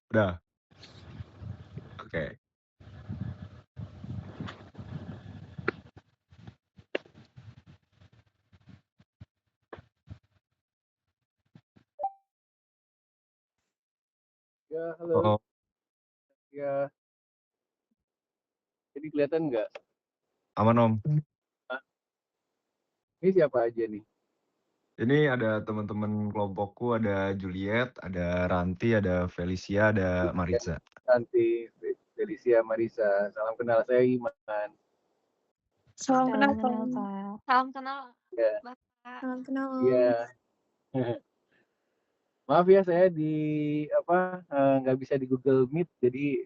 Udah? Oke. Ya, halo. Oh, Ya, jadi kelihatan nggak? aman Om. Ah, ini siapa aja nih? Ini ada teman-teman kelompokku, ada Juliet, ada Ranti, ada Felicia, ada Ya, Maritza. Santi, Felicia, Marisa. Salam kenal, saya Iman. Salam kenal, Salam Kak. kenal, Kak. Salam kenal, Ya, Bapak. Salam kenal, Om. iya. Maaf ya, saya nggak bisa di Google Meet, jadi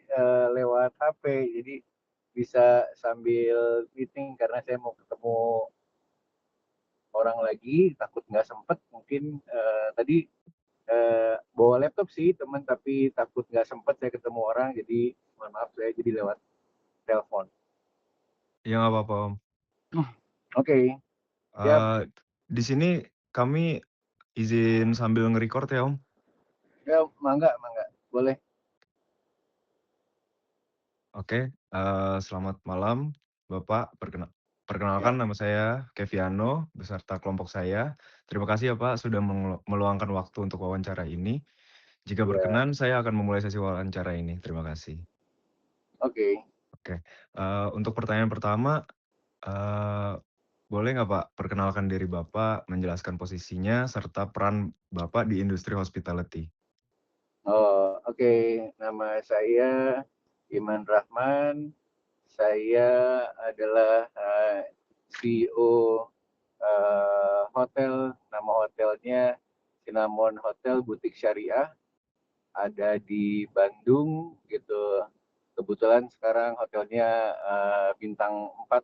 lewat HP. Jadi bisa sambil meeting karena saya mau ketemu orang lagi, takut nggak sempet. Mungkin tadi bawa laptop sih teman, tapi takut nggak sempet saya ketemu orang, jadi mohon maaf saya jadi lewat telepon. Ya nggak apa-apa Om. Oke, siap. Eh, di sini kami izin sambil nge-record ya Om. Ya, mangga, mangga. Boleh. Oke, selamat malam Bapak. Ya, Perkenalkan nama saya Keviano beserta kelompok saya. Terima kasih ya Pak sudah meluangkan waktu untuk wawancara ini. Jika ya. berkenan, saya akan memulai sesi wawancara ini. Terima kasih. Oke. Oke, untuk pertanyaan pertama, eee, boleh nggak Pak perkenalkan diri Bapak, menjelaskan posisinya, serta peran Bapak di industri hospitality? Oh, oke. Nama saya Iman Rahman. Saya adalah CEO hotel. Nama hotelnya Cinnamon Hotel Butik Syariah. Ada di Bandung gitu. Kebetulan sekarang hotelnya bintang 4,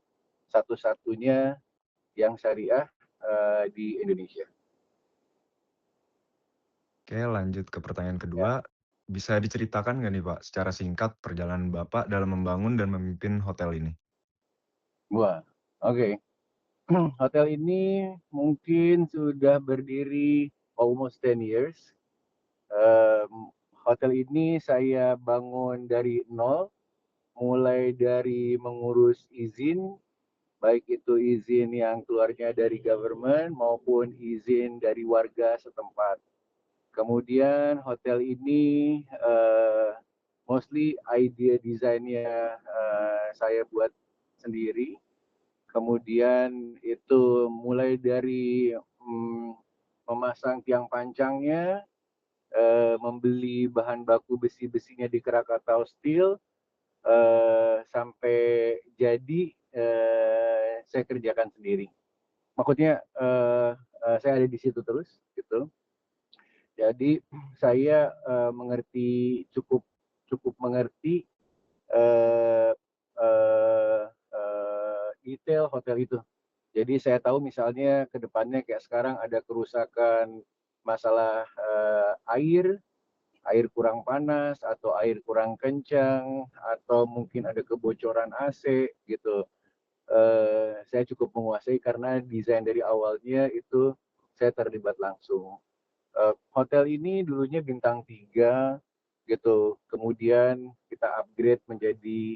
satu-satunya yang syariah di Indonesia. Oke, lanjut ke pertanyaan Ya, kedua. Bisa diceritakan nggak nih Pak, secara singkat perjalanan Bapak dalam membangun dan memimpin hotel ini? wah, oke. Hotel ini mungkin sudah berdiri almost 10 years. Hotel ini saya bangun dari nol, mulai dari mengurus izin, baik itu izin yang keluarnya dari government maupun izin dari warga setempat. Kemudian hotel ini mostly idea desainnya saya buat sendiri. Kemudian itu mulai dari memasang tiang pancangnya, membeli bahan baku besi-besinya di Krakatau Steel, sampai jadi saya kerjakan sendiri. Maksudnya saya ada di situ terus, gitu. Jadi saya mengerti cukup cukup mengerti eh, eh, detail hotel itu. Jadi saya tahu misalnya ke depannya kayak sekarang ada kerusakan masalah air, air kurang panas atau air kurang kencang atau mungkin ada kebocoran AC gitu. Saya cukup menguasai karena desain dari awalnya itu saya terlibat langsung. Hotel ini dulunya bintang 3 gitu. Kemudian kita upgrade menjadi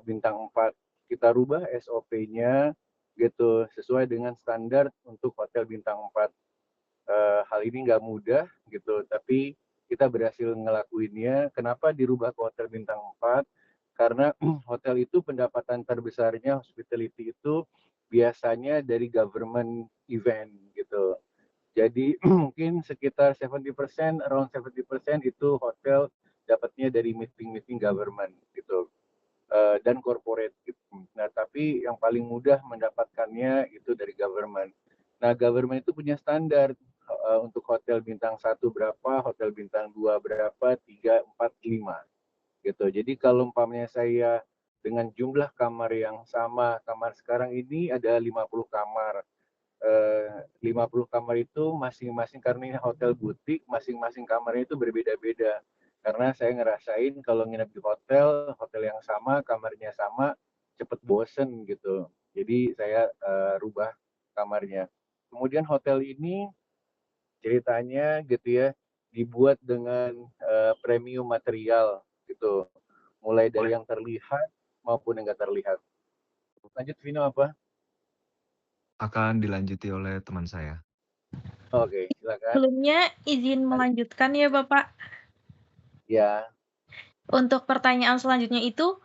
bintang 4. Kita rubah SOP-nya gitu sesuai dengan standar untuk hotel bintang 4. Hal ini nggak mudah gitu, tapi kita berhasil ngelakuinnya. Kenapa dirubah ke hotel bintang 4? Karena hotel itu pendapatan terbesarnya hospitality itu biasanya dari government event gitu. Jadi mungkin sekitar 70%, around 70% itu hotel dapatnya dari meeting-meeting government gitu, dan corporate gitu. Nah, tapi yang paling mudah mendapatkannya itu dari government. Nah, government itu punya standar untuk hotel bintang 1 berapa, hotel bintang 2 berapa, 3, 4, 5 gitu. Jadi kalau umpamanya saya dengan jumlah kamar yang sama, kamar sekarang ini ada 50 kamar. 50 kamar itu masing-masing karena ini hotel butik, masing-masing kamarnya itu berbeda-beda. Karena saya ngerasain kalau nginep di hotel, hotel yang sama, kamarnya sama, cepet bosen gitu. Jadi saya rubah kamarnya. Kemudian hotel ini ceritanya gitu ya, dibuat dengan premium material gitu, mulai dari yang terlihat maupun yang nggak terlihat. Lanjut Vino apa? Akan dilanjuti oleh teman saya. Oke, silakan. Sebelumnya izin melanjutkan ya Bapak. Ya, Untuk pertanyaan selanjutnya itu,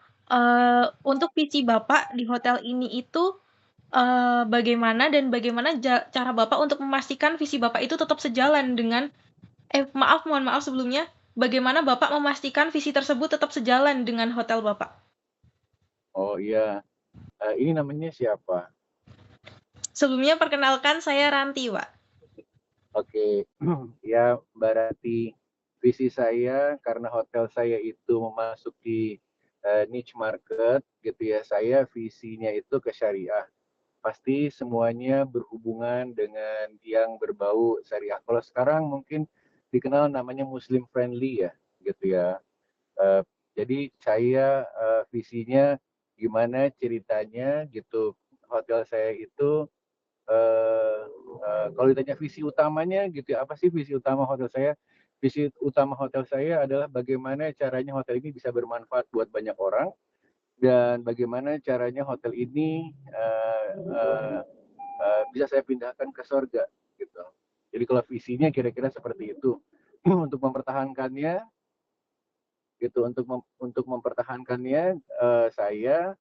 untuk visi Bapak di hotel ini itu, bagaimana dan bagaimana cara Bapak untuk memastikan visi Bapak itu tetap sejalan dengan mohon maaf sebelumnya, bagaimana Bapak memastikan visi tersebut tetap sejalan dengan hotel Bapak? oh iya. Ini namanya siapa? Sebelumnya perkenalkan saya Ranti, Pak. Oke, ya berarti visi saya karena hotel saya itu memasuki niche market gitu ya. Saya visinya itu ke syariah. Pasti semuanya berhubungan dengan yang berbau syariah. Kalau sekarang mungkin dikenal namanya Muslim friendly ya, gitu ya. Uh, jadi saya visinya gimana ceritanya gitu. Hotel saya itu kalau ditanya visi utamanya gitu ya, apa sih visi utama hotel saya? Visi utama hotel saya adalah bagaimana caranya hotel ini bisa bermanfaat buat banyak orang dan bagaimana caranya hotel ini bisa saya pindahkan ke surga gitu. Jadi kalau visinya kira-kira seperti itu. Untuk mempertahankannya gitu, untuk mempertahankannya saya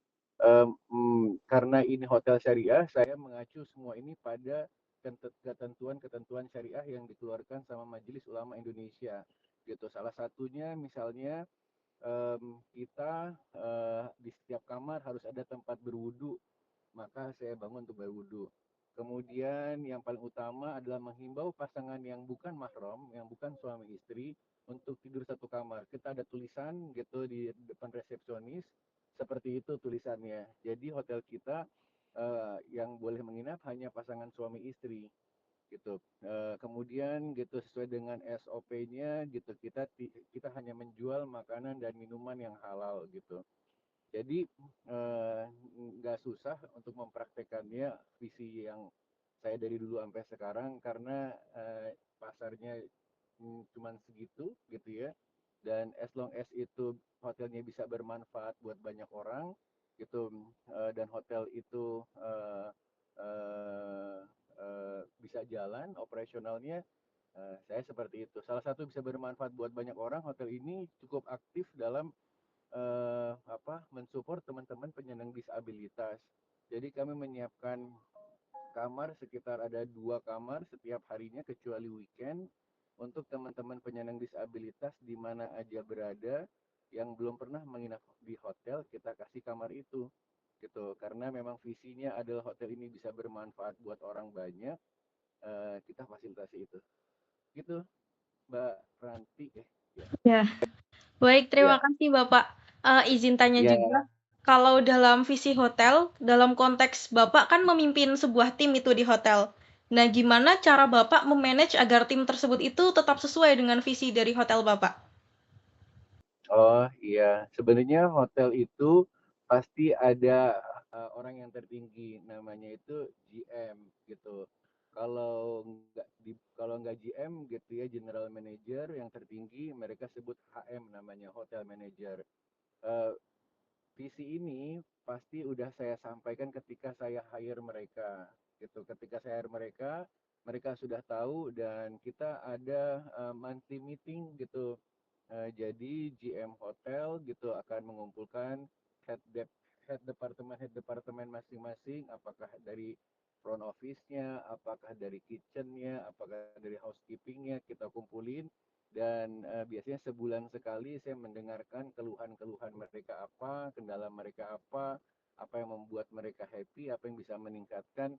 karena ini hotel syariah, saya mengacu semua ini pada ketentuan-ketentuan syariah yang dikeluarkan sama Majelis Ulama Indonesia gitu. Salah satunya misalnya kita di setiap kamar harus ada tempat berwudu, maka saya bangun untuk berwudu. Kemudian yang paling utama adalah menghimbau pasangan yang bukan mahram, yang bukan suami istri, untuk tidur satu kamar. Kita ada tulisan gitu di depan resepsionis, seperti itu tulisannya. Jadi hotel kita yang boleh menginap hanya pasangan suami istri gitu. Kemudian gitu sesuai dengan SOP-nya gitu kita hanya menjual makanan dan minuman yang halal gitu. Jadi nggak susah untuk mempraktekannya visi yang saya dari dulu sampai sekarang karena pasarnya cuma segitu gitu ya. Dan as long as itu hotelnya bisa bermanfaat buat banyak orang gitu dan hotel itu bisa jalan operasionalnya, saya seperti itu. Salah satu bisa bermanfaat buat banyak orang, hotel ini cukup aktif dalam mensupport teman-teman penyandang disabilitas. Jadi kami menyiapkan kamar sekitar ada 2 kamar setiap harinya kecuali weekend untuk teman-teman penyandang disabilitas di mana aja berada yang belum pernah menginap di hotel, kita kasih kamar itu gitu. Karena memang visinya adalah hotel ini bisa bermanfaat buat orang banyak, kita fasilitasi itu. Gitu, Mbak Ranti. Ya. Ya. Baik, terima Ya. kasih Bapak. Izin tanya Ya. juga, kalau dalam visi hotel, dalam konteks Bapak kan memimpin sebuah tim itu di hotel. Nah, gimana cara Bapak memanage agar tim tersebut itu tetap sesuai dengan visi dari hotel Bapak? Oh iya, sebenarnya hotel itu pasti ada orang yang tertinggi, namanya itu GM gitu. Kalau nggak GM gitu ya, General Manager yang tertinggi, mereka sebut HM namanya, Hotel Manager. Eh, Visi ini pasti udah saya sampaikan ketika saya hire mereka gitu. Ketika saya hire mereka, mereka sudah tahu dan kita ada monthly meeting gitu. Jadi GM hotel gitu akan mengumpulkan head dep head departemen masing-masing, apakah dari front office-nya, apakah dari kitchen-nya, apakah dari housekeeping-nya, kita kumpulin dan biasanya sebulan sekali saya mendengarkan keluhan-keluhan mereka apa, kendala mereka apa yang membuat mereka happy, apa yang bisa meningkatkan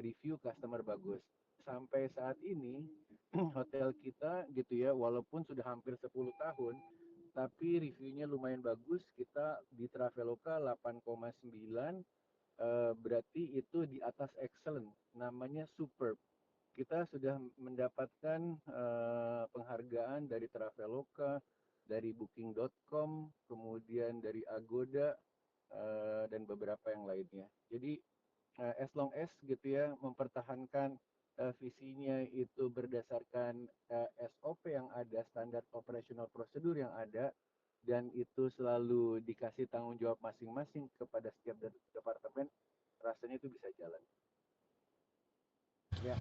review customer bagus. Sampai saat ini hotel kita gitu ya, walaupun sudah hampir 10 tahun, tapi reviewnya lumayan bagus. Kita di Traveloka 8,9, berarti itu di atas excellent, namanya superb. Kita sudah mendapatkan penghargaan dari Traveloka, dari Booking.com, kemudian dari Agoda, dan beberapa yang lainnya. Jadi as long as gitu ya mempertahankan visinya itu berdasarkan SOP yang ada, standar operational prosedur yang ada, dan itu selalu dikasih tanggung jawab masing-masing kepada setiap departemen, rasanya itu bisa jalan. Ya,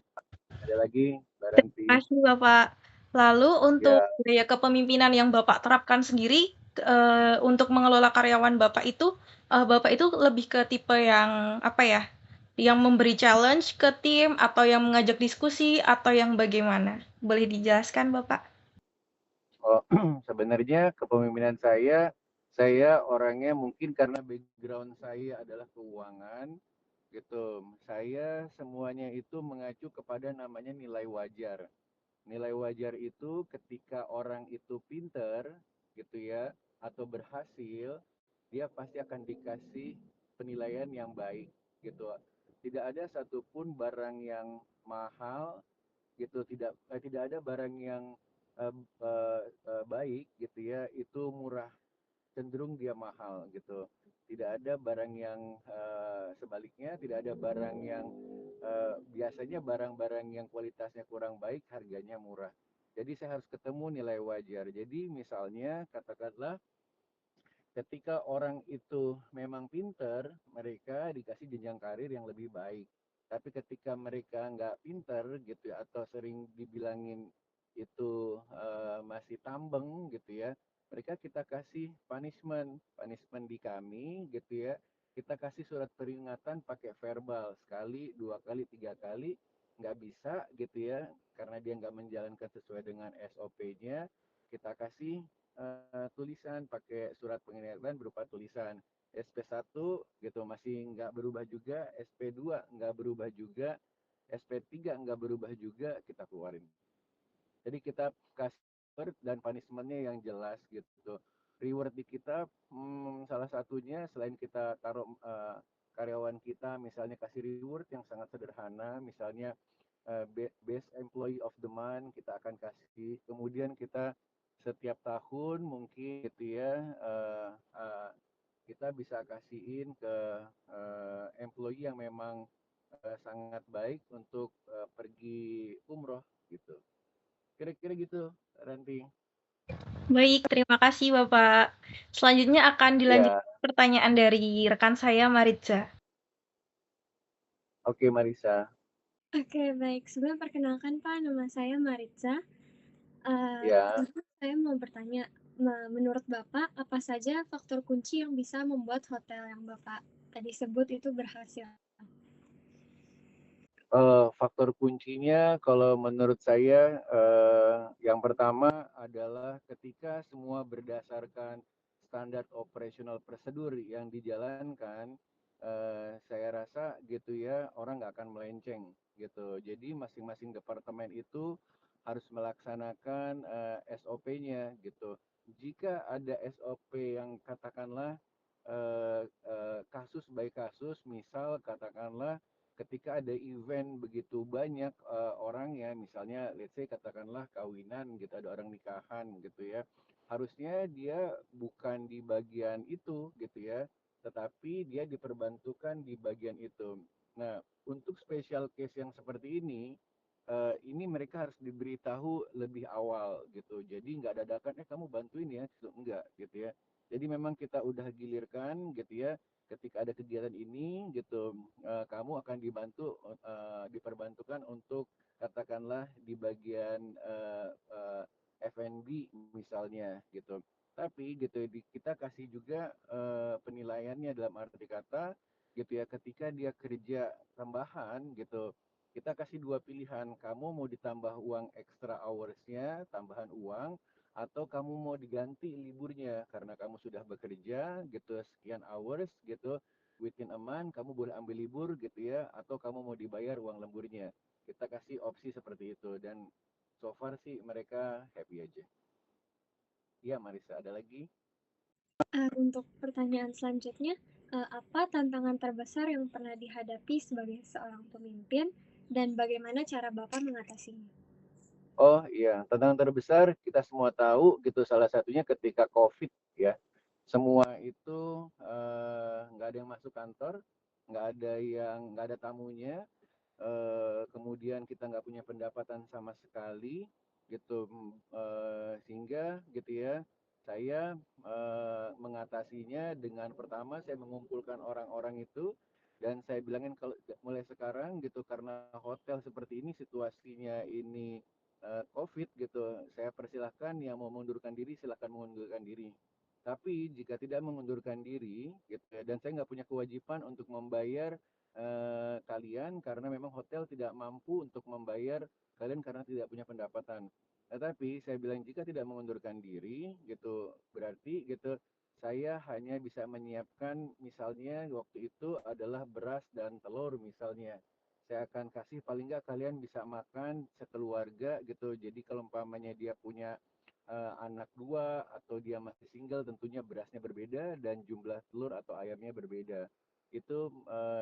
ada lagi, Mbak Terima Ranti? kasih Bapak. Lalu untuk Ya, gaya kepemimpinan yang Bapak terapkan sendiri untuk mengelola karyawan Bapak itu lebih ke tipe yang apa ya? Yang memberi challenge ke tim atau yang mengajak diskusi atau yang bagaimana? Boleh dijelaskan Bapak? oh, sebenarnya kepemimpinan saya orangnya mungkin karena background saya adalah keuangan, gitu. Saya semuanya itu mengacu kepada namanya nilai wajar. Nilai wajar itu ketika orang itu pinter, gitu ya, atau berhasil, dia pasti akan dikasih penilaian yang baik, gitu. Tidak ada satupun barang yang mahal, gitu. Tidak ada barang yang baik, gitu ya, itu murah, cenderung dia mahal, gitu. Tidak ada barang yang sebaliknya, tidak ada barang yang biasanya barang-barang yang kualitasnya kurang baik harganya murah. Jadi saya harus ketemu nilai wajar. Jadi misalnya katakanlah ketika orang itu memang pinter, mereka dikasih jenjang karir yang lebih baik. Tapi ketika mereka nggak pinter gitu ya, atau sering dibilangin itu masih tambeng gitu ya, mereka kita kasih punishment di kami gitu ya. Kita kasih surat peringatan pakai verbal sekali, 2 kali, 3 kali, nggak bisa gitu ya, karena dia nggak menjalankan sesuai dengan SOP-nya. Kita kasih tulisan pakai surat pengingatan berupa tulisan. SP1 gitu masih nggak berubah juga, SP2 nggak berubah juga, SP3 nggak berubah juga, kita keluarin. Jadi kita kasih reward dan punishment-nya yang jelas gitu. Reward di kita salah satunya selain kita taruh karyawan kita misalnya kasih reward yang sangat sederhana, misalnya best employee of the month kita akan kasih. Kemudian kita setiap tahun mungkin gitu ya kita bisa kasihin ke employee yang memang sangat baik untuk pergi umroh gitu. Kira-kira gitu, Ranti. Baik, terima kasih Bapak. Selanjutnya akan Ya, dilanjutkan pertanyaan dari rekan saya Maritza. oke Marisa. Oke, baik. Sebelum perkenalkan Pak, nama saya Maritza. Ya, Saya mau bertanya, menurut Bapak, apa saja faktor kunci yang bisa membuat hotel yang Bapak tadi sebut itu berhasil? faktor kuncinya kalau menurut saya yang pertama adalah ketika semua berdasarkan standar operational prosedur yang dijalankan, saya rasa gitu ya orang nggak akan melenceng gitu. Jadi masing-masing departemen itu harus melaksanakan SOP-nya gitu. Jika ada SOP yang katakanlah kasus by kasus, misal katakanlah ketika ada event begitu banyak orangnya, misalnya let's say katakanlah kawinan gitu, ada orang nikahan gitu ya, harusnya dia bukan di bagian itu gitu ya, tetapi dia diperbantukan di bagian itu. Nah, untuk special case yang seperti ini mereka harus diberitahu lebih awal gitu. Jadi nggak dadakan, kamu bantuin ya, enggak gitu ya. Jadi memang kita udah gilirkan gitu ya, ketika ada kegiatan ini gitu, kamu akan diperbantukan untuk katakanlah di bagian F&B misalnya gitu. Tapi gitu kita kasih juga penilaiannya dalam arti kata gitu ya, ketika dia kerja tambahan gitu, kita kasih 2 pilihan, kamu mau ditambah uang extra hours-nya, tambahan uang, atau kamu mau diganti liburnya karena kamu sudah bekerja gitu sekian hours gitu, within a month kamu boleh ambil libur gitu ya, atau kamu mau dibayar uang lemburnya. Kita kasih opsi seperti itu dan so far sih mereka happy aja. Iya Marisa, ada lagi? Untuk pertanyaan selanjutnya, apa tantangan terbesar yang pernah dihadapi sebagai seorang pemimpin dan bagaimana cara Bapak mengatasinya? Oh iya, tantangan terbesar kita semua tahu gitu, salah satunya ketika COVID ya. Semua itu nggak ada yang masuk kantor, nggak ada tamunya, kemudian kita nggak punya pendapatan sama sekali gitu, sehingga gitu ya saya mengatasinya dengan pertama saya mengumpulkan orang-orang itu dan saya bilangin kalau mulai sekarang gitu karena hotel seperti ini situasinya ini COVID gitu, saya persilahkan yang mau mengundurkan diri silahkan mengundurkan diri. Tapi jika tidak mengundurkan diri gitu ya, dan saya nggak punya kewajiban untuk membayar kalian karena memang hotel tidak mampu untuk membayar kalian karena tidak punya pendapatan. Tetapi saya bilang jika tidak mengundurkan diri gitu berarti gitu saya hanya bisa menyiapkan misalnya waktu itu adalah beras dan telur misalnya. Saya akan kasih paling nggak kalian bisa makan sekeluarga gitu. Jadi kalau umpamanya dia punya anak dua atau dia masih single tentunya berasnya berbeda dan jumlah telur atau ayamnya berbeda. Itu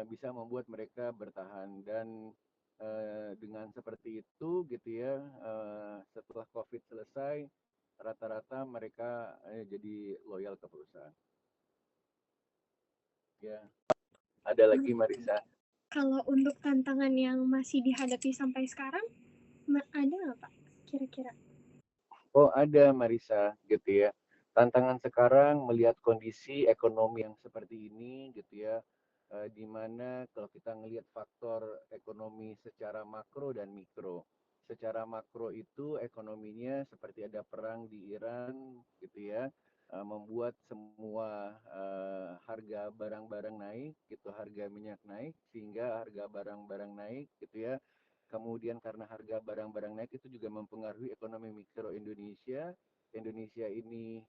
bisa membuat mereka bertahan dan dengan seperti itu gitu ya setelah COVID selesai rata-rata mereka jadi loyal ke perusahaan. Ya, ada lagi Marisa. Kalau untuk tantangan yang masih dihadapi sampai sekarang, ada nggak Pak kira-kira? Oh ada Marisa gitu ya. Tantangan sekarang melihat kondisi ekonomi yang seperti ini gitu ya, di mana kalau kita ngelihat faktor ekonomi secara makro dan mikro. Secara makro itu ekonominya seperti ada perang di Iran gitu ya, membuat semua harga barang-barang naik gitu, harga minyak naik sehingga harga barang-barang naik gitu ya. Kemudian karena harga barang-barang naik itu juga mempengaruhi ekonomi mikro Indonesia. Indonesia ini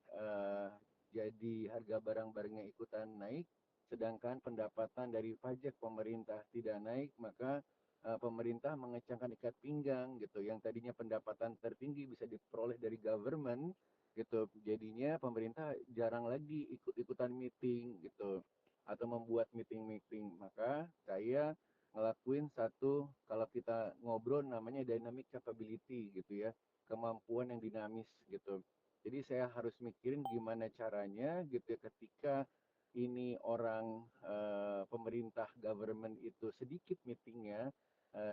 jadi harga barang-barangnya ikutan naik, sedangkan pendapatan dari pajak pemerintah tidak naik, maka pemerintah mengecangkan ikat pinggang gitu. Yang tadinya pendapatan tertinggi bisa diperoleh dari government gitu, jadinya pemerintah jarang lagi ikut-ikutan meeting gitu atau membuat meeting-meeting. Maka saya ngelakuin satu kalau kita ngobrol namanya dynamic capability gitu ya, kemampuan yang dinamis gitu. Jadi saya harus mikirin gimana caranya gitu ya ketika ini orang pemerintah government itu sedikit meetingnya,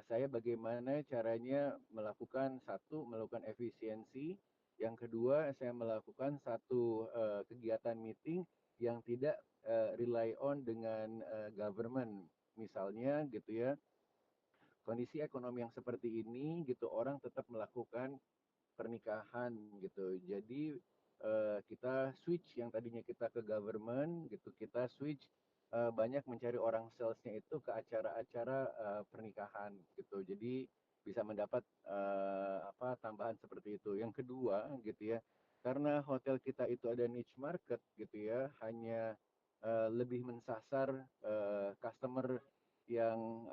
saya bagaimana caranya melakukan efisiensi, yang kedua saya melakukan satu kegiatan meeting yang tidak rely on dengan government. Misalnya gitu ya, kondisi ekonomi yang seperti ini gitu orang tetap melakukan pernikahan gitu. Jadi kita switch yang tadinya kita ke government gitu, kita switch banyak mencari orang salesnya itu ke acara-acara pernikahan gitu. Jadi bisa mendapat tambahan seperti itu. Yang kedua gitu ya, karena hotel kita itu ada niche market gitu ya, hanya lebih mensasar customer yang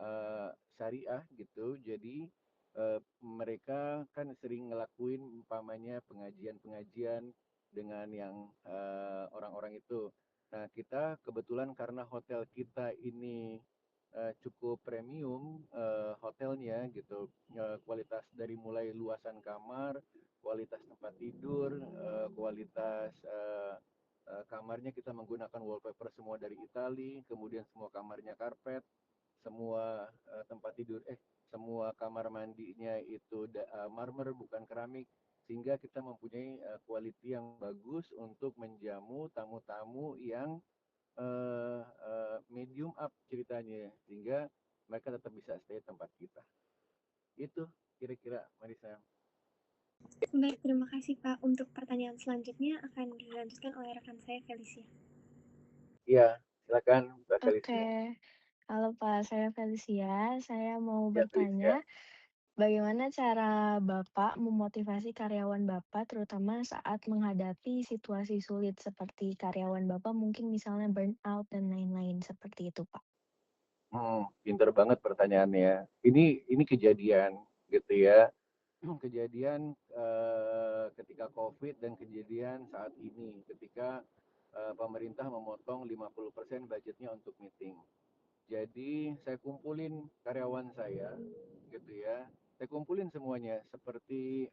syariah gitu. Jadi mereka kan sering ngelakuin umpamanya pengajian-pengajian dengan yang orang-orang itu. Nah, kita kebetulan karena hotel kita ini cukup premium hotelnya gitu, kualitas dari mulai luasan kamar, kualitas tempat tidur, kualitas kamarnya kita menggunakan wallpaper semua dari Italia, kemudian semua kamarnya karpet, semua tempat tidur semua kamar mandinya itu marmer bukan keramik, sehingga kita mempunyai quality yang bagus untuk menjamu tamu-tamu yang medium up ceritanya, sehingga mereka tetap bisa stay tempat kita. Itu kira-kira Marisa. Baik, terima kasih Pak. Untuk pertanyaan selanjutnya akan dilanjutkan oleh rekan saya Felicia. Iya, silakan Mbak Oke, Felicia. halo Pak, saya Felicia. Saya mau Ya, Felicia. bertanya, bagaimana cara Bapak memotivasi karyawan Bapak, terutama saat menghadapi situasi sulit seperti karyawan Bapak mungkin misalnya burnout dan lain-lain seperti itu, Pak? Pinter banget pertanyaannya. Ini kejadian gitu ya. Kejadian ketika COVID dan kejadian saat ini ketika pemerintah memotong 50% budgetnya untuk meeting. Jadi saya kumpulin karyawan saya gitu ya. Saya kumpulin semuanya seperti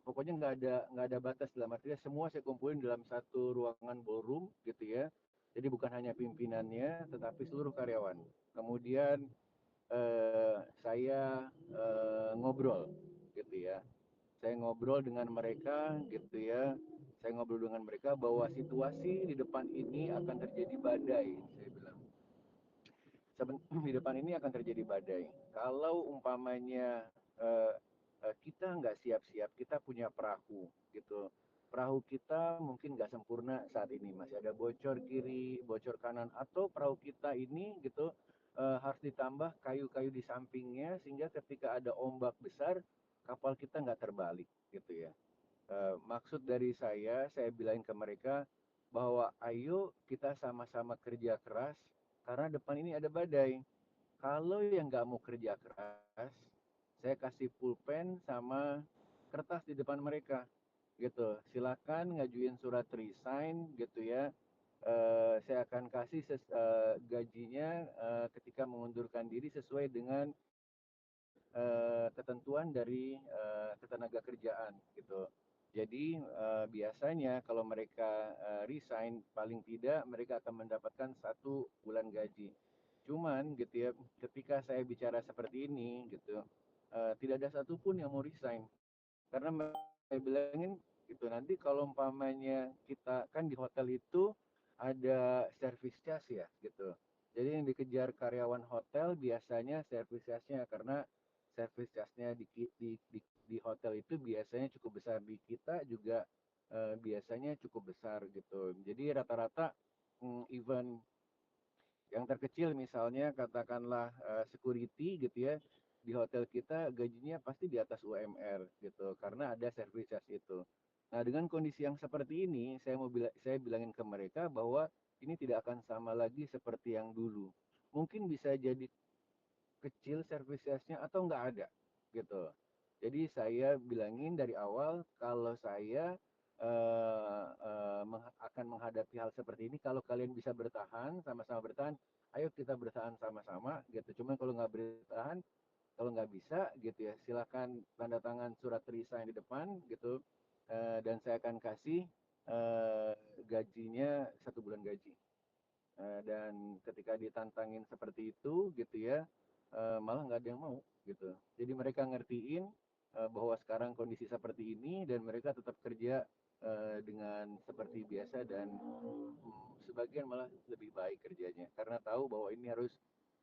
pokoknya nggak ada batas, dalam artinya semua saya kumpulin dalam satu ruangan ballroom gitu ya. Jadi bukan hanya pimpinannya tetapi seluruh karyawan. Kemudian saya ngobrol gitu ya. Saya ngobrol dengan mereka gitu ya. Saya ngobrol dengan mereka bahwa situasi di depan ini akan terjadi badai, saya bilang. Di depan ini akan terjadi badai. Kalau umpamanya kita nggak siap-siap, kita punya perahu gitu. Perahu kita mungkin nggak sempurna saat ini, masih ada bocor kiri, bocor kanan, atau perahu kita ini gitu harus ditambah kayu-kayu di sampingnya sehingga ketika ada ombak besar kapal kita nggak terbalik gitu ya. Maksud dari saya bilangin ke mereka bahwa ayo kita sama-sama kerja keras karena depan ini ada badai. Kalau yang nggak mau kerja keras, saya kasih pulpen sama kertas di depan mereka, gitu. Silakan ngajuin surat resign, gitu ya. Saya akan kasih gajinya ketika mengundurkan diri sesuai dengan ketentuan dari ketenaga kerjaan, gitu. Jadi biasanya kalau mereka resign, paling tidak mereka akan mendapatkan 1 bulan gaji. Cuman gitu ya, ketika saya bicara seperti ini gitu, tidak ada satupun yang mau resign. Karena saya bilangin gitu, nanti kalau umpamanya kita kan di hotel itu ada service charge ya gitu. Jadi yang dikejar karyawan hotel biasanya service charge-nya, karena service charge-nya di hotel itu biasanya cukup besar, di kita juga biasanya cukup besar gitu. Jadi rata-rata even yang terkecil misalnya katakanlah security gitu ya, di hotel kita gajinya pasti di atas UMR gitu karena ada service charge itu. Nah, dengan kondisi yang seperti ini, saya bilangin ke mereka bahwa ini tidak akan sama lagi seperti yang dulu. Mungkin bisa jadi kecil service charge-nya atau nggak ada gitu. Jadi saya bilangin dari awal kalau saya akan menghadapi hal seperti ini. Kalau kalian bisa bertahan, sama-sama bertahan, ayo kita bertahan sama-sama gitu. Cuman kalau nggak bertahan, kalau nggak bisa gitu ya, silakan tanda tangan surat resign di depan gitu. Dan saya akan kasih gajinya 1 bulan gaji. Dan ketika ditantangin seperti itu gitu ya, malah nggak ada yang mau gitu. Jadi mereka ngertiin bahwa sekarang kondisi seperti ini dan mereka tetap kerja dengan seperti biasa, dan sebagian malah lebih baik kerjanya karena tahu bahwa ini harus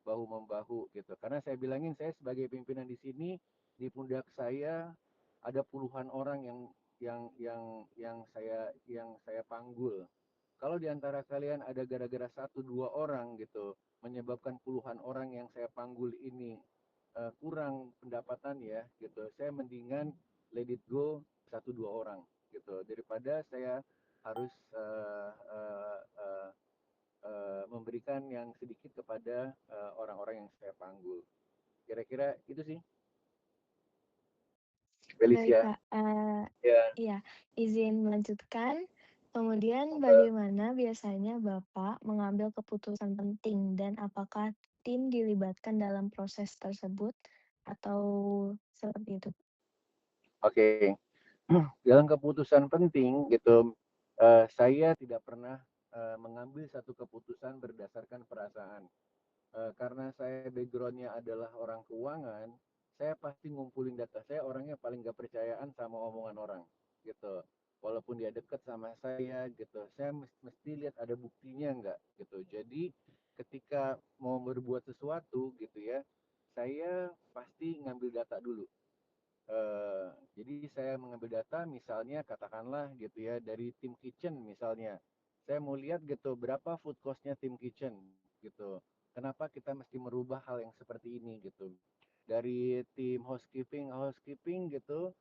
bahu membahu gitu. Karena saya bilangin, saya sebagai pimpinan di sini, di pundak saya ada puluhan orang yang saya panggul. Kalau di antara kalian ada gara-gara 1-2 orang gitu menyebabkan puluhan orang yang saya panggul ini kurang pendapatan ya gitu, saya mendingan let it go 1-2 orang gitu daripada saya harus memberikan yang sedikit kepada orang-orang yang saya panggul. Kira-kira itu sih, Baik, Felicia. Kak. Ya. Iya, izin melanjutkan. Kemudian bagaimana biasanya Bapak mengambil keputusan penting dan apakah tim dilibatkan dalam proses tersebut atau seperti itu? Oke. Dalam keputusan penting gitu, saya tidak pernah mengambil satu keputusan berdasarkan perasaan. Karena saya backgroundnya adalah orang keuangan, saya pasti ngumpulin data. Saya orangnya paling gak percayaan sama omongan orang gitu. Walaupun dia deket sama saya gitu, saya mesti lihat ada buktinya nggak gitu. Jadi ketika mau berbuat sesuatu gitu ya, saya pasti ngambil data dulu. Jadi saya mengambil data, misalnya katakanlah gitu ya, dari tim kitchen misalnya. Saya mau lihat gitu berapa food cost-nya tim kitchen gitu. Kenapa kita mesti merubah hal yang seperti ini gitu. Dari tim housekeeping gitu,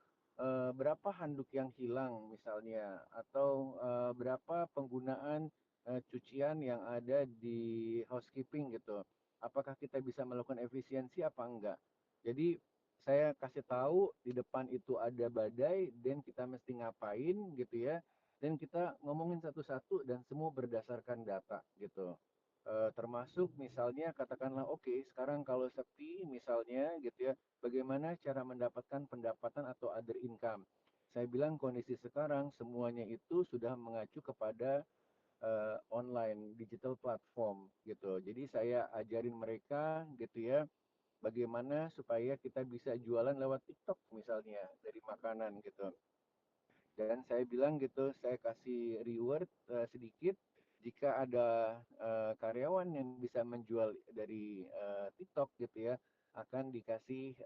berapa handuk yang hilang misalnya, atau berapa penggunaan cucian yang ada di housekeeping gitu. Apakah kita bisa melakukan efisiensi apa enggak? Jadi saya kasih tahu di depan itu ada badai dan kita mesti ngapain gitu ya, dan kita ngomongin satu-satu dan semua berdasarkan data gitu. Termasuk misalnya katakanlah oke, sekarang kalau sepi misalnya gitu ya, bagaimana cara mendapatkan pendapatan atau other income. Saya bilang kondisi sekarang semuanya itu sudah mengacu kepada online digital platform gitu. Jadi saya ajarin mereka gitu ya, bagaimana supaya kita bisa jualan lewat TikTok misalnya dari makanan gitu. Dan saya bilang gitu, saya kasih reward sedikit jika ada karyawan yang bisa menjual dari TikTok gitu ya, akan dikasih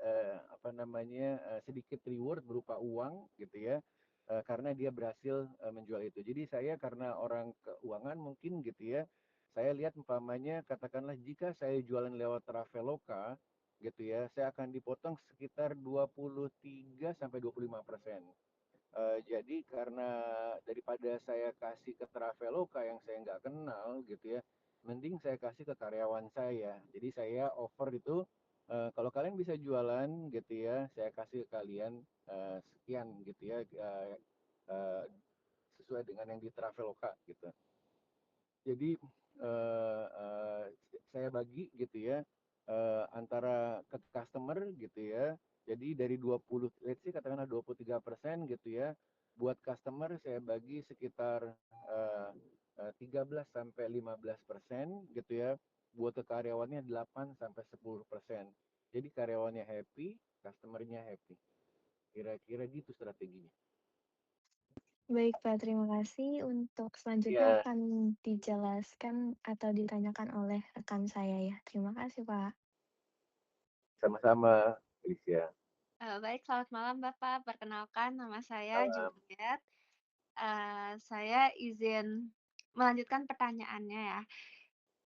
sedikit reward berupa uang gitu ya, karena dia berhasil menjual itu. Jadi saya karena orang keuangan mungkin gitu ya, saya lihat umpamanya katakanlah jika saya jualan lewat Traveloka gitu ya, saya akan dipotong sekitar 23-25%. Jadi karena daripada saya kasih ke Traveloka yang saya nggak kenal gitu ya, mending saya kasih ke karyawan saya. Jadi saya offer itu, kalau kalian bisa jualan gitu ya, saya kasih ke kalian sekian gitu ya, eh, sesuai dengan yang di Traveloka gitu. Jadi eh, eh, saya bagi gitu ya, antara ke customer gitu ya. Jadi dari 20, let's say katakanlah 23% gitu ya. Buat customer saya bagi sekitar 13-15% gitu ya. Buat ke karyawannya 8-10%. Jadi karyawannya happy, customernya happy. Kira-kira gitu strateginya. Baik, Pak, terima kasih. Untuk selanjutnya Ya, akan dijelaskan atau ditanyakan oleh rekan saya ya. Terima kasih, Pak. sama-sama, Alicia. Baik, selamat malam Bapak. Perkenalkan, nama saya Salam. Juliet. Saya izin melanjutkan pertanyaannya ya.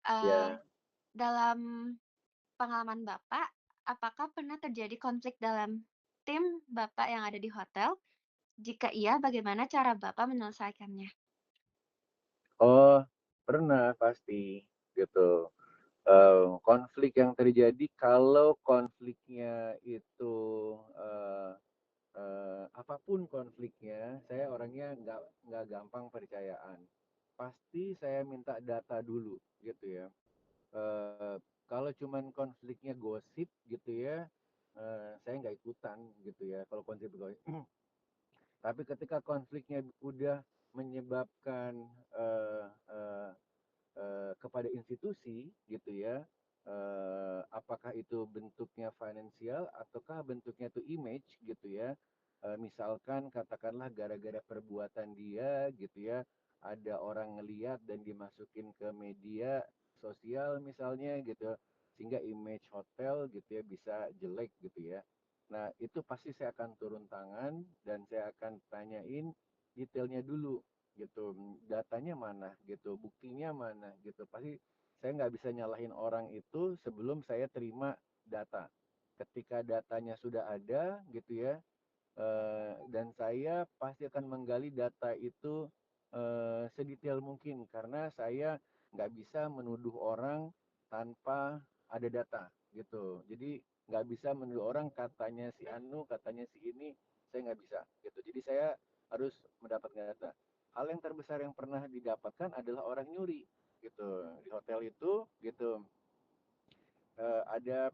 Ya. Dalam pengalaman Bapak, apakah pernah terjadi konflik dalam tim Bapak yang ada di hotel? Jika iya, bagaimana cara Bapak menyelesaikannya? Oh, pernah pasti gitu. Konflik yang terjadi kalau konfliknya itu eh, apapun konfliknya, saya orangnya nggak gampang percayaan. Pasti saya minta data dulu gitu ya. Kalau cuman konfliknya gosip gitu ya, saya nggak ikutan gitu ya. Kalau konflik gosip. Tapi ketika konfliknya udah menyebabkan eh, eh, kepada institusi gitu ya, apakah itu bentuknya finansial ataukah bentuknya itu image gitu ya. Misalkan katakanlah gara-gara perbuatan dia gitu ya, ada orang ngeliat dan dimasukin ke media sosial misalnya gitu, sehingga image hotel gitu ya bisa jelek gitu ya. Nah itu pasti saya akan turun tangan dan saya akan tanyain detailnya dulu gitu, datanya mana gitu, buktinya mana gitu. Pasti saya nggak bisa nyalahin orang itu sebelum saya terima data. Ketika datanya sudah ada gitu ya, dan saya pasti akan menggali data itu sedetail mungkin karena saya nggak bisa menuduh orang tanpa ada data gitu. Jadi nggak bisa menuduh orang katanya si Anu, katanya si ini, saya nggak bisa gitu. Jadi saya harus mendapatkan data. Hal yang terbesar yang pernah didapatkan adalah orang nyuri gitu di hotel itu gitu. Ada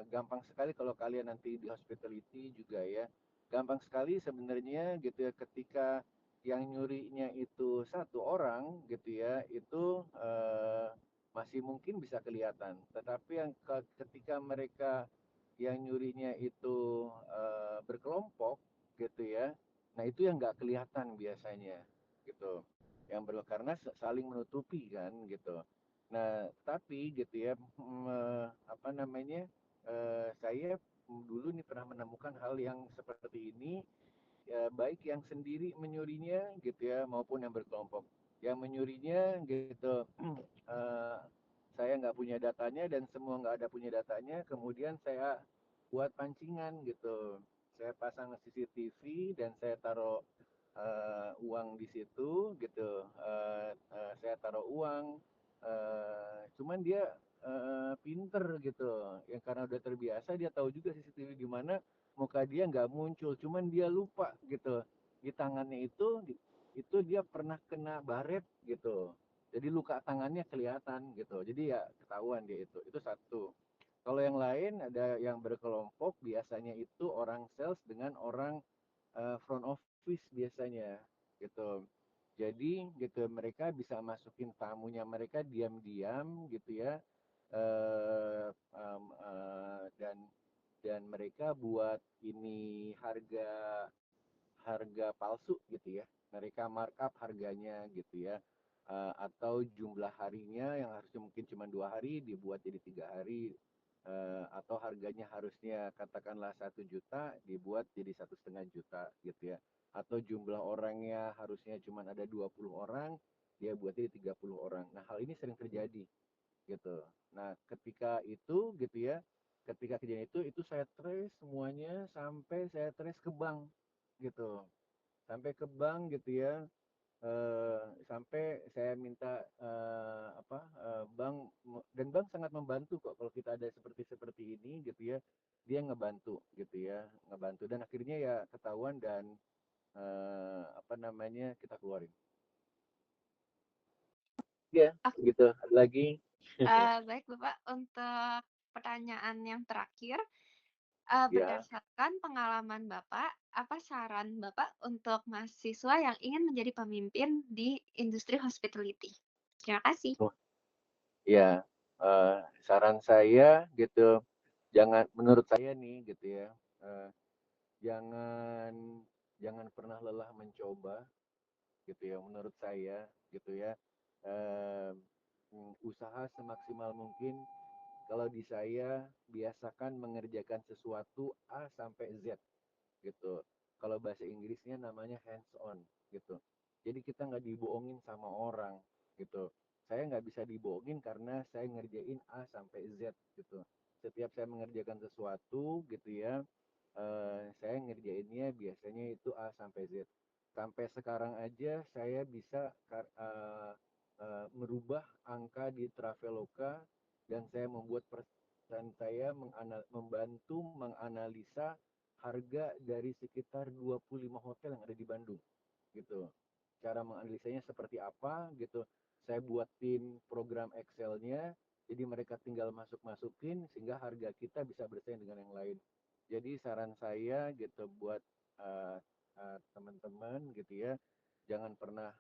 gampang sekali kalau kalian nanti di hospitality juga ya, gampang sekali sebenarnya gitu ya, ketika yang nyurinya itu satu orang gitu ya, itu masih mungkin bisa kelihatan, tetapi yang ketika mereka yang nyurinya itu berkelompok gitu ya, nah itu yang nggak kelihatan biasanya gitu, yang karena saling menutupi kan gitu. Nah, tapi gitu ya, saya dulu nih pernah menemukan hal yang seperti ini, ya, baik yang sendiri menyurinya gitu ya, maupun yang berkelompok. Yang menyurinya gitu, eh, saya nggak punya datanya dan semua nggak ada punya datanya, kemudian saya buat pancingan gitu. Saya pasang CCTV dan saya taruh uang di situ gitu. Saya taruh uang, cuman dia pinter gitu. Yang karena udah terbiasa dia tahu juga CCTV di mana, muka dia nggak muncul. Cuman dia lupa gitu. Di tangannya itu dia pernah kena baret gitu. Jadi luka tangannya kelihatan gitu. Jadi ya ketahuan dia itu. Itu satu. Kalau yang lain ada yang berkelompok, biasanya itu orang sales dengan orang front office biasanya gitu. Jadi gitu mereka bisa masukin tamunya mereka diam-diam gitu ya. eh, em, eh, dan mereka buat ini harga palsu gitu ya. Mereka markup harganya gitu ya. Atau jumlah harinya yang harusnya mungkin cuma 2 hari dibuat jadi 3 hari. Atau harganya harusnya katakanlah 1 juta dibuat jadi 1,5 juta gitu ya. Atau jumlah orangnya harusnya cuma ada 20 orang dia buat jadi 30 orang. Nah, hal ini sering terjadi gitu. Nah, ketika kejadian itu saya trace semuanya sampai saya trace ke bank gitu. Sampai ke bank gitu ya. Sampai saya minta bank, dan bank sangat membantu kok kalau kita ada seperti ini gitu ya. Dia ngebantu gitu ya, ngebantu dan akhirnya ya ketahuan dan kita keluarin. Ya, Oke, gitu. Ada lagi? baik Bapak, untuk pertanyaan yang terakhir, Ya. berdasarkan pengalaman Bapak, apa saran Bapak untuk mahasiswa yang ingin menjadi pemimpin di industri hospitality? Terima kasih. Oh, ya. Saran saya gitu, menurut saya nih gitu ya, eh, jangan jangan pernah lelah mencoba gitu ya, menurut saya gitu ya. Eh, Usaha semaksimal mungkin. Kalau di saya biasakan mengerjakan sesuatu A sampai Z gitu. Kalau bahasa Inggrisnya namanya hands on gitu. Jadi kita nggak dibohongin sama orang gitu. Saya nggak bisa dibohongin karena saya ngerjain A sampai Z gitu. Setiap saya mengerjakan sesuatu gitu ya, saya ngerjainnya biasanya itu A sampai Z. Sampai sekarang aja saya bisa merubah angka di Traveloka dan saya membuat dan saya membantu menganalisa harga dari sekitar 25 hotel yang ada di Bandung gitu. Cara menganalisanya seperti apa gitu. Saya buatin program Excel-nya, jadi mereka tinggal masukin sehingga harga kita bisa bersaing dengan yang lain. Jadi saran saya gitu buat teman-teman gitu ya, jangan pernah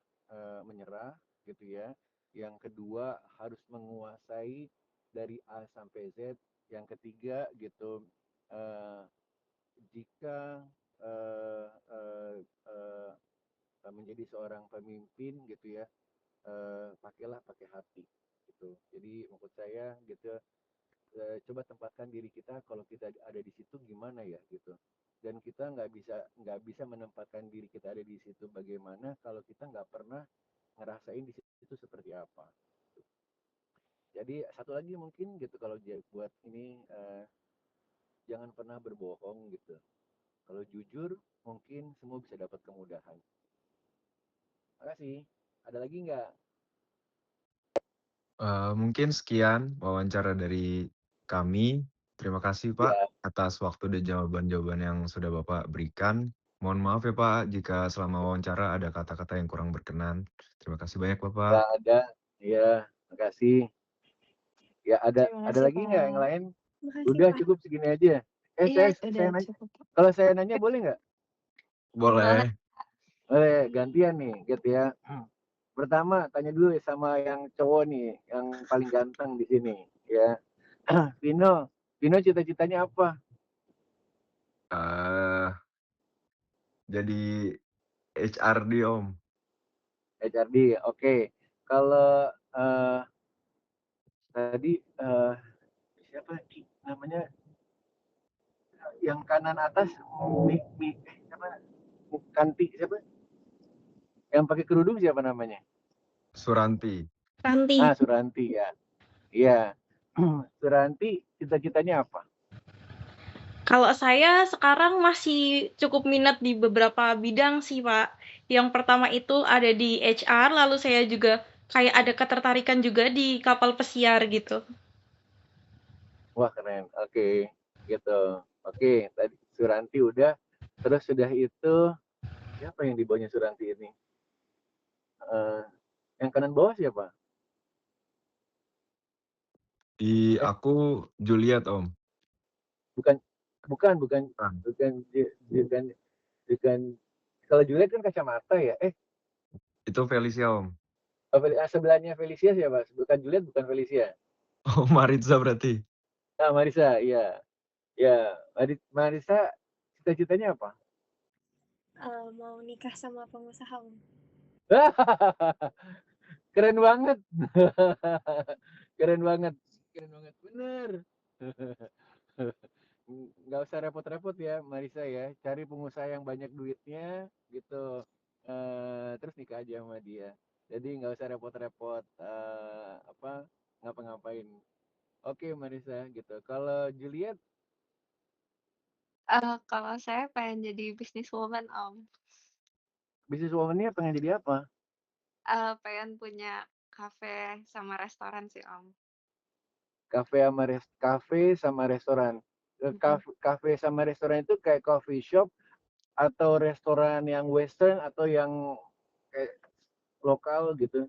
menyerah gitu ya. Yang kedua harus menguasai dari A sampai Z. Yang ketiga gitu, uh, jika uh, uh, uh, menjadi seorang pemimpin gitu ya, pakai hati gitu. Jadi maksud saya gitu, coba tempatkan diri kita kalau kita ada di situ gimana ya gitu. Dan kita nggak bisa menempatkan diri kita ada di situ bagaimana kalau kita nggak pernah ngerasain di situ seperti apa. Jadi satu lagi mungkin gitu kalau buat ini, jangan pernah berbohong gitu. Kalau jujur mungkin semua bisa dapat kemudahan. Makasih. Ada lagi nggak? Mungkin sekian wawancara dari kami. Terima kasih Ya, Pak atas waktu dan jawaban-jawaban yang sudah Bapak berikan. Mohon maaf ya Pak jika selama wawancara ada kata-kata yang kurang berkenan. Terima kasih banyak nggak Bapak. ada. Ya, makasih. Ya, ada Terima ada kasih, lagi nggak yang Pak. lain? Makasih, Udah Pak. cukup segini aja. Iya, Udah Saya nanya, cukup, Pak. kalau saya nanya boleh nggak? boleh. Boleh. Boleh, gantian nih gitu ya. Pertama tanya dulu sama yang cowok nih, yang paling ganteng di sini ya. Vino cita-citanya apa? Eh, jadi HRD Om. HRD. Oke. Kalau tadi siapa namanya yang kanan atas, siapa? Kanti siapa? Yang pakai kerudung siapa namanya? Suranti. Ranti. Suranti ya. Iya. Suranti cita-citanya apa? Kalau saya sekarang masih cukup minat di beberapa bidang sih, Pak. Yang pertama itu ada di HR, lalu saya juga kayak ada ketertarikan juga di kapal pesiar gitu. Wah, keren. Oke, gitu. Oke, tadi Suranti udah. Terus sudah itu siapa yang di bawahnya Suranti ini? Eh, yang kanan bawah siapa? Di Eh, aku Juliet Om. bukan, bukan, bukan, Bukan. bukan, bukan, bukan. Kalau Juliet kan kacamata ya. Itu Felicia Om. Sebelahnya Felicia siapa? Bukan Juliet, bukan Felicia. Oh, Maritza berarti? Ah, Marissa, iya. Ya, Marissa cita-citanya apa? Mau nikah sama pengusaha, Om. Keren banget. Keren banget. Keren banget. Bener. Nggak usah repot-repot ya, Marissa ya. Cari pengusaha yang banyak duitnya gitu. Terus nikah aja sama dia. Jadi nggak usah repot-repot apa ngapa-ngapain. Oke, Marissa gitu. Kalau Juliet, Kalau saya pengen jadi businesswoman, Om. bisnis woman-nya pengen jadi apa? Pengen punya kafe sama restoran sih, Om. Kafe sama restoran. Kafe sama restoran itu kayak coffee shop atau restoran yang western atau yang kayak lokal gitu.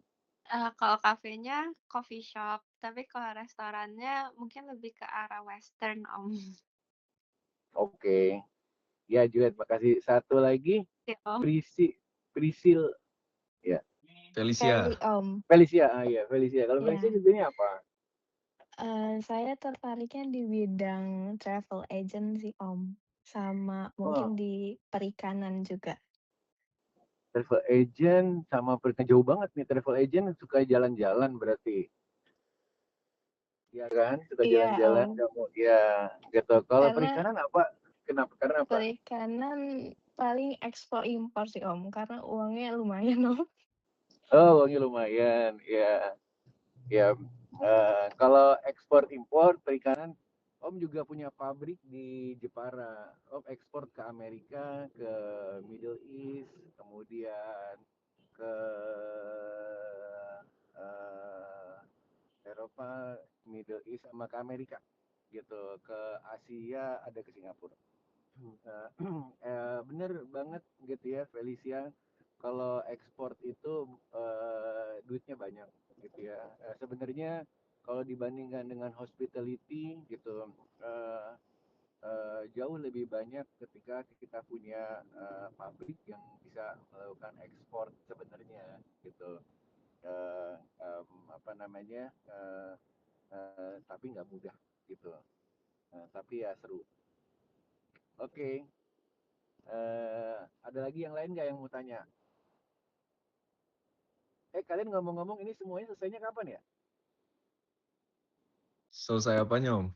Kalau kafenya coffee shop, tapi kalau restorannya mungkin lebih ke arah western, Om. Oke. Ya, Juliet, makasih. Satu lagi, Ya, Om. Prisil. Ya. Felicia. Feli, Om. Felicia. Ah, ya, Felicia. Kalau Felicia Ya. jadinya apa? Saya tertariknya di bidang travel agent sih, Om. Sama Oh, mungkin di perikanan juga. travel agent sama jauh banget nih. Travel agent suka jalan-jalan berarti. Iya kan? Suka Iya, jalan-jalan Om. kamu. Ya, gitu. Kalau Karena perikanan apa? Kenapa? Karena apa? perikanan paling ekspor impor sih, Om. Karena uangnya lumayan, Om. Oh, uangnya lumayan. Ya, ya. Kalau ekspor impor perikanan, Om juga punya pabrik di Jepara. Om ekspor ke Amerika, ke Middle East, kemudian ke eh, Eropa, Middle East, sama ke Amerika, gitu. Ke Asia, ada ke Singapura. Bener banget gitu ya, Felicia. Kalau ekspor itu duitnya banyak gitu ya. Sebenarnya kalau dibandingkan dengan hospitality gitu, eh, jauh lebih banyak ketika kita punya pabrik yang bisa melakukan ekspor sebenarnya gitu. Apa namanya? Tapi nggak mudah gitu. Tapi ya seru. Oke. Ada lagi yang lain nggak yang mau tanya? Kalian ngomong-ngomong ini semuanya selesainya kapan ya? Selesai apanya, Om?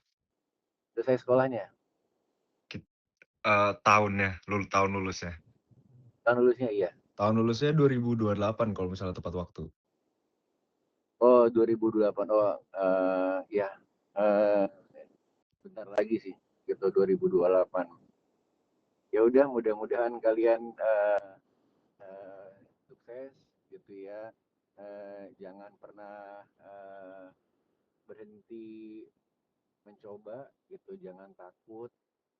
Selesai sekolahnya? Tahunnya, tahun lulusnya. Tahun lulusnya iya. Tahun lulusnya 2028 kalau misalnya tepat waktu. Oh, 2028. Oh, ya. Eh, bentar lagi sih, gitu 2028. Ya udah, mudah-mudahan kalian sukses gitu ya. Jangan pernah berhenti mencoba gitu, jangan takut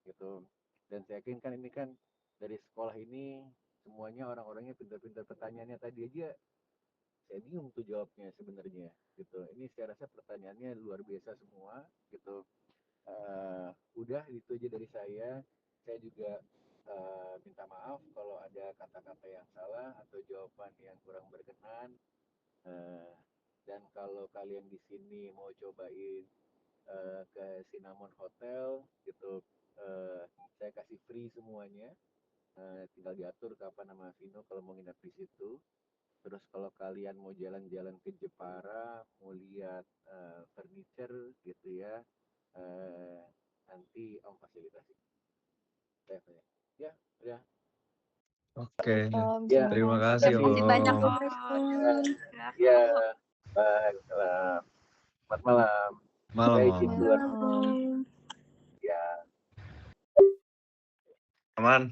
gitu. Dan saya yakin kan ini kan dari sekolah ini semuanya orang-orangnya pintar-pintar, pertanyaannya tadi aja saya bingung tuh jawabnya sebenarnya gitu. Ini saya rasa pertanyaannya luar biasa semua gitu. Udah itu aja dari saya. Saya juga minta maaf kalau ada kata-kata yang salah atau jawaban yang kurang berkenan. Uh, dan kalau kalian di sini mau cobain ke Cinnamon Hotel gitu, saya kasih free semuanya. Tinggal diatur kapan nama Vino kalau mau nginep di situ. Terus kalau kalian mau jalan-jalan ke Jepara, mau lihat furniture gitu ya, nanti Om fasilitasi. Ya, udah. Oke. Om, Ya, terima Terima kasih. kasih, Terima kasih banyak, Om. Om. ya, baik. Selamat malam. Malam, Saya Om. izin duluan. Malam, Om. Ya. Aman.